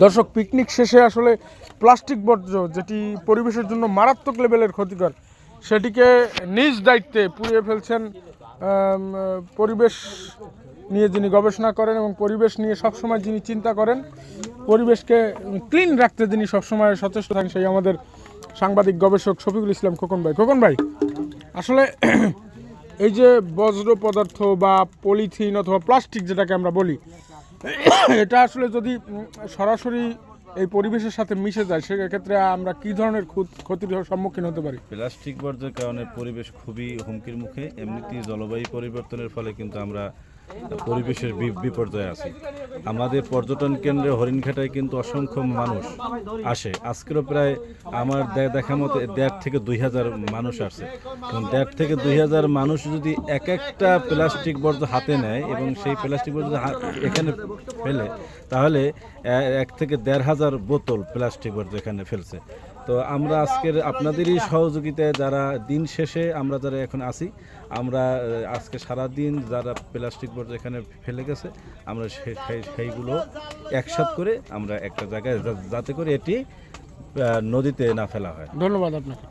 দর্শক, পিকনিক শেষে আসলে প্লাস্টিক বর্জ্য যেটি পরিবেশের জন্য মারাত্মক লেভেলের ক্ষতিকর, সেটিকে নিজ দায়িত্বে পুড়িয়ে ফেলছেন পরিবেশ নিয়ে যিনি গবেষণা করেন এবং পরিবেশ নিয়ে সবসময় যিনি চিন্তা করেন, পরিবেশকে ক্লিন রাখতে যিনি সবসময় সচেষ্ট থাকেন, সেই আমাদের সাংবাদিক গবেষক শফিকুল ইসলাম খোকন ভাই। খোকন ভাই, আসলে এই যে বজ্র পদার্থ বা পলিথিন অথবা প্লাস্টিক যেটাকে আমরা বলি, এটা আসলে যদি সরাসরি এই পরিবেশের সাথে মিশে যায়, সেক্ষেত্রে আমরা কি ধরনের ক্ষতির সম্মুখীন হতে পারি? প্লাস্টিক বর্জ্যের কারণে পরিবেশ খুবই হুমকির মুখে। এমনিতেই জলবায়ু পরিবর্তনের ফলে কিন্তু আমরা পরিবেশের বিপর্যয়ে আছি। আমাদের পর্যটন কেন্দ্রে হরিণঘাটায় কিন্তু অসংখ্য মানুষ আসে। আজকেরও প্রায় আমার দেখা মতো 1,500 থেকে 2,000 মানুষ আসছে। এবং 1,500 থেকে 2,000 মানুষ যদি এক একটা প্লাস্টিক বর্জ্য হাতে নেয় এবং সেই প্লাস্টিক বর্জ্য এখানে ফেলে, তাহলে 1 থেকে 1,500 বোতল প্লাস্টিক বর্জ্য এখানে ফেলছে। তো আমরা আজকের আপনাদেরই সহযোগিতায় যারা দিন শেষে আমরা যারা এখন আছি, আমরা আজকে সারাদিন যারা প্লাস্টিক বর্জ্য এখানে ফেলে গেছে, আমরা সেইগুলো একসাথে করে আমরা একটা জায়গায় যাতে করে এটি নদীতে না ফেলা হয়। ধন্যবাদ আপনাকে।